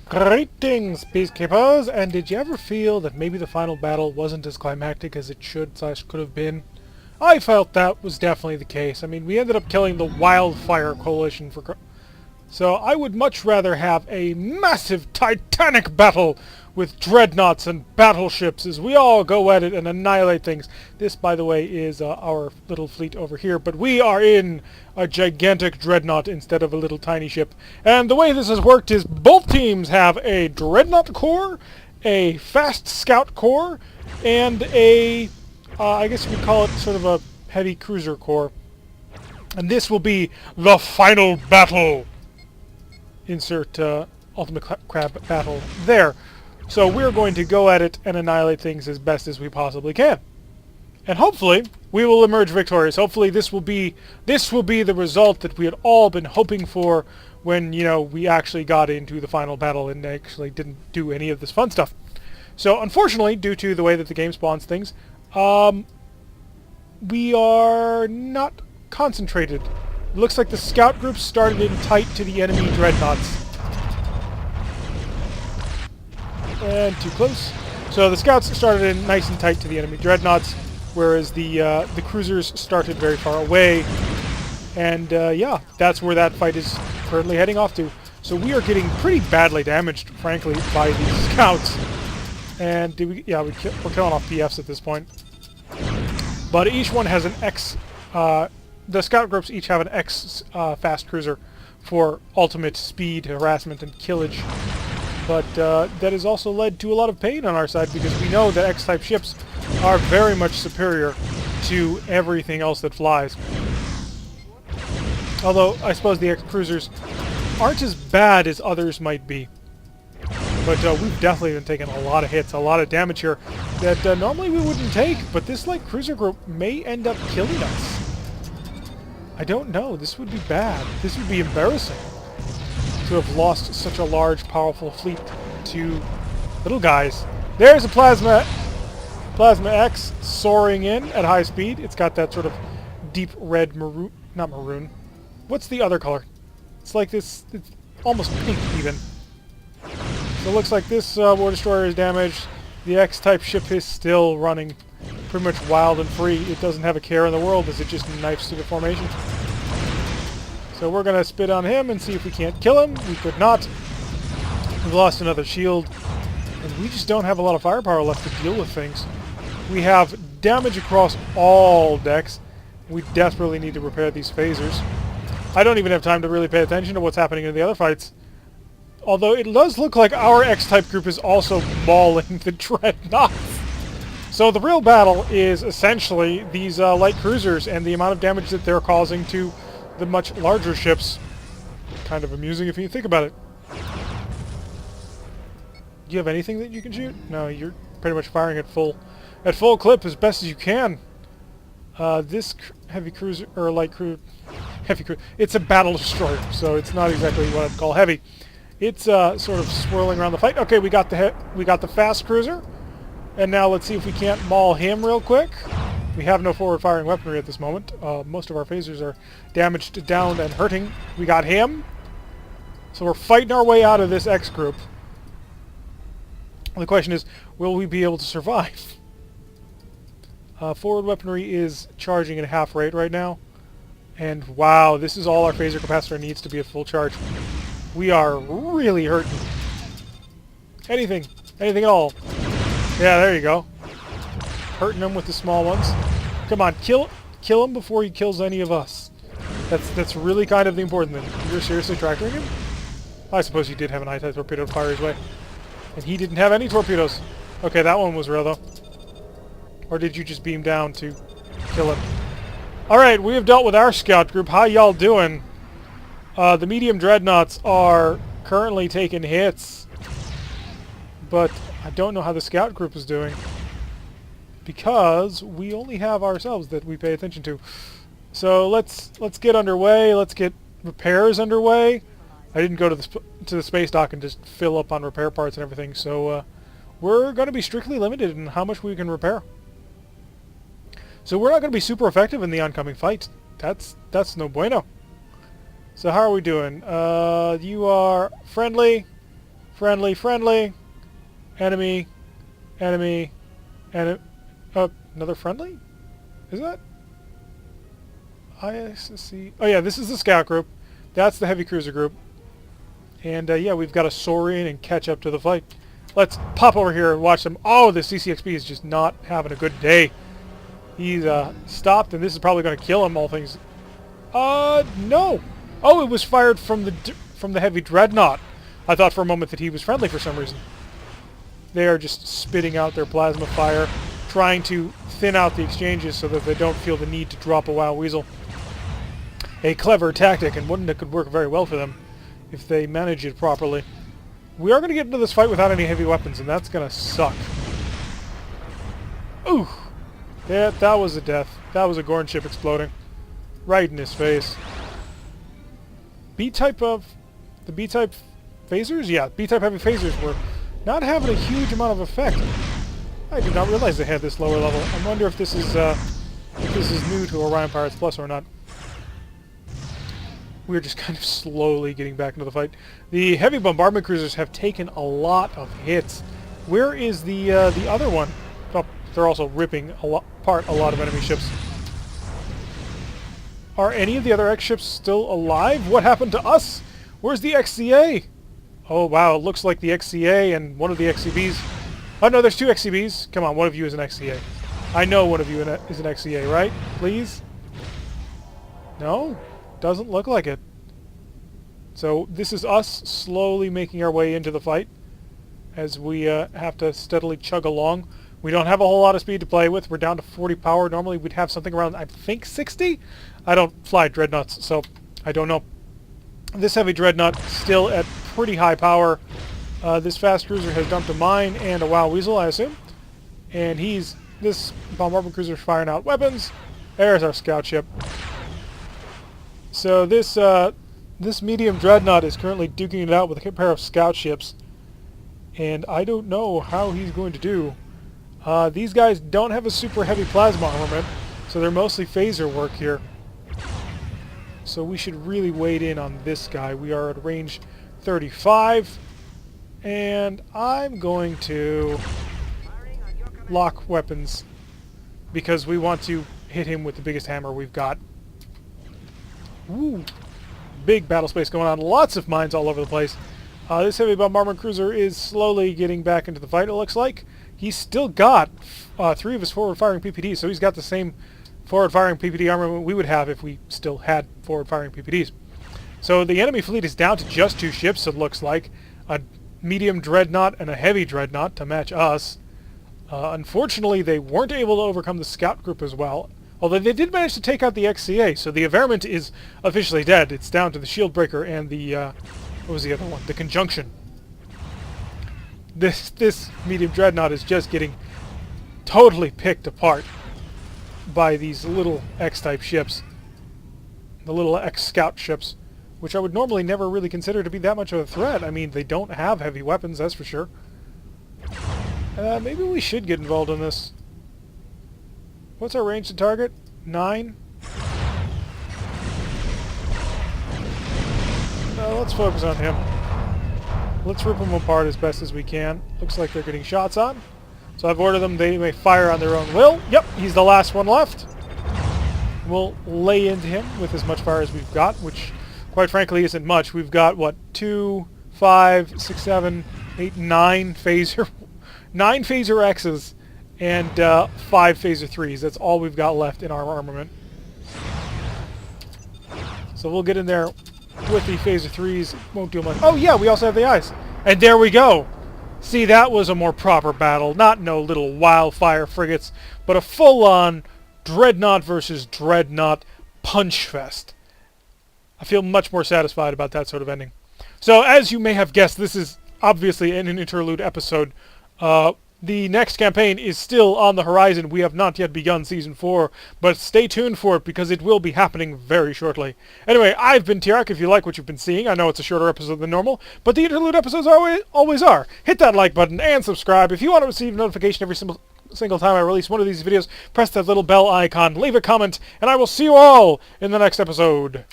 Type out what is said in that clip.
Greetings, peacekeepers! And did you ever feel that maybe the final battle wasn't as climactic as it should/could have been? I felt that was definitely the case. I mean, we ended up killing the Wildfire Coalition so I would much rather have a massive titanic battle with dreadnoughts and battleships as we all go at it and annihilate things. This, by the way, is our little fleet over here, but we are in a gigantic dreadnought instead of a little tiny ship. And the way this has worked is both teams have a dreadnought core, a fast scout core, and a, I guess you could call it sort of a heavy cruiser core. And this will be the final battle. Insert Ultimate Crab battle there. So we're going to go at it and annihilate things as best as we possibly can. And hopefully we will emerge victorious. Hopefully this will be the result that we had all been hoping for when, you know, we actually got into the final battle and actually didn't do any of this fun stuff. So unfortunately, due to the way that the game spawns things, we are not concentrated. It looks like the scout group started in tight to the enemy dreadnoughts. And too close. So the scouts started in nice and tight to the enemy dreadnoughts, whereas the cruisers started very far away. And yeah, that's where that fight is currently heading off to. So we are getting pretty badly damaged, frankly, by these scouts. And we're killing off PFs at this point. But each one has an X. The scout groups each have an X fast cruiser for ultimate speed, harassment, and killage. But that has also led to a lot of pain on our side because we know that X-type ships are very much superior to everything else that flies. Although, I suppose the X-cruisers aren't as bad as others might be. But we've definitely been taking a lot of hits, a lot of damage here that normally we wouldn't take, but this light cruiser group may end up killing us. I don't know. This would be bad. This would be embarrassing to have lost such a large, powerful fleet to little guys. There's a Plasma X soaring in at high speed. It's got that sort of deep red maroon, not maroon. What's the other color? It's like this, it's almost pink even. So it looks like this War Destroyer is damaged. The X-type ship is still running pretty much wild and free. It doesn't have a care in the world as it just knifes through the formation. So we're going to spit on him and see if we can't kill him. We could not. We've lost another shield. And we just don't have a lot of firepower left to deal with things. We have damage across all decks. We desperately need to repair these phasers. I don't even have time to really pay attention to what's happening in the other fights. Although it does look like our X-type group is also mauling the dreadnoughts. So the real battle is essentially these light cruisers and the amount of damage that they're causing to the much larger ships. Kind of amusing if you think about it. Do you have anything that you can shoot? No, you're pretty much firing at full clip as best as you can. This heavy cruiser, or light cruiser, it's a battle destroyer, so it's not exactly what I'd call heavy. It's sort of swirling around the fight. Okay, we got the fast cruiser, and now let's see if we can't maul him real quick. We have no forward-firing weaponry at this moment. Most of our phasers are damaged, downed, and hurting. We got him, so we're fighting our way out of this X group. The question is, will we be able to survive? Forward weaponry is charging at half rate right now, and wow, this is all our phaser capacitor needs to be at full charge. We are really hurting. Anything at all. Yeah, there you go. Hurting him with the small ones. Come on, kill him before he kills any of us. That's really kind of the important thing. You're seriously tractoring him? I suppose you did have an anti-torpedo to fire his way. And he didn't have any torpedoes. Okay, that one was real though. Or did you just beam down to kill him? Alright, we have dealt with our scout group. How y'all doing? The medium dreadnoughts are currently taking hits, but I don't know how the scout group is doing because we only have ourselves that we pay attention to. So let's get underway. Let's get repairs underway. I didn't go to the space dock and just fill up on repair parts and everything. So we're going to be strictly limited in how much we can repair. So we're not going to be super effective in the oncoming fight. That's no bueno. So how are we doing? You are friendly, Friendly, friendly. Enemy, enemy, enemy. Another friendly? Is that? ISC. Oh yeah, this is the scout group. That's the heavy cruiser group. And yeah, we've got to soar in and catch up to the fight. Let's pop over here and watch them. Oh, the CCXP is just not having a good day. He's stopped, and this is probably going to kill him, all things. No. Oh, it was fired from the heavy dreadnought. I thought for a moment that he was friendly for some reason. They are just spitting out their plasma fire, trying to thin out the exchanges so that they don't feel the need to drop a Wild Weasel. A clever tactic, and one that could work very well for them if they manage it properly. We are going to get into this fight without any heavy weapons, and that's going to suck. Ooh! Yeah, that was a death. That was a Gorn ship exploding. Right in his face. B-type of... The B-type phasers? Yeah, B-type heavy phasers were not having a huge amount of effect. I did not realize they had this lower level. I wonder if this is new to Orion Pirates Plus or not. We're just kind of slowly getting back into the fight. The heavy bombardment cruisers have taken a lot of hits. Where is the other one? Oh, they're also ripping apart a lot of enemy ships. Are any of the other X ships still alive? What happened to us? Where's the XCA? Oh wow, it looks like the XCA and one of the XCBs. Oh no, there's two XCBs. Come on, one of you is an XCA. I know one of you is an XCA, right? Please? No? Doesn't look like it. So this is us slowly making our way into the fight as we have to steadily chug along. We don't have a whole lot of speed to play with. We're down to 40 power. Normally we'd have something around, I think, 60? I don't fly dreadnoughts, so I don't know. This heavy dreadnought still at pretty high power. This fast cruiser has dumped a mine and a Wild Weasel, I assume. And this bombardment cruiser is firing out weapons. There's our scout ship. So this medium dreadnought is currently duking it out with a pair of scout ships. And I don't know how he's going to do. These guys don't have a super heavy plasma armament, so they're mostly phaser work here. So we should really wade in on this guy. We are at range 35. And I'm going to lock weapons because we want to hit him with the biggest hammer we've got. Ooh, big battle space going on. Lots of mines all over the place. This heavy bombardment cruiser is slowly getting back into the fight, it looks like. He's still got 3 of his forward-firing PPDs, so he's got the same forward-firing PPD armament we would have if we still had forward-firing PPDs. So the enemy fleet is down to just 2 ships, it looks like. A medium dreadnought and a heavy dreadnought to match us. Unfortunately, they weren't able to overcome the scout group as well, although they did manage to take out the XCA, so the Environment is officially dead. It's down to the shield breaker and the, what was the other one? The conjunction. This medium dreadnought is just getting totally picked apart by these little X-type ships. The little X-scout ships, which I would normally never really consider to be that much of a threat. I mean, they don't have heavy weapons, that's for sure. Maybe we should get involved in this. What's our range to target? 9? Let's focus on him. Let's rip them apart as best as we can. Looks like they're getting shots on. So I've ordered them. They may fire on their own will. Yep, he's the last one left. We'll lay into him with as much fire as we've got, which, quite frankly, isn't much. We've got, what, 2, 5, 6, 7, 8, 9 phaser... 9 phaser X's and 5 phaser 3s. That's all we've got left in our armament. So we'll get in there with the phaser 3s. Won't do much. Oh yeah, we also have the eyes. And there we go. See, that was a more proper battle. Not no little wildfire frigates, but a full-on dreadnought versus dreadnought punch fest. I feel much more satisfied about that sort of ending. So, as you may have guessed, this is obviously an interlude episode. The next campaign is still on the horizon. We have not yet begun Season 4, but stay tuned for it because it will be happening very shortly. Anyway, I've been Tiark. If you like what you've been seeing, I know it's a shorter episode than normal, but the interlude episodes always are. Hit that like button and subscribe. If you want to receive notification every single time I release one of these videos, press that little bell icon, leave a comment, and I will see you all in the next episode.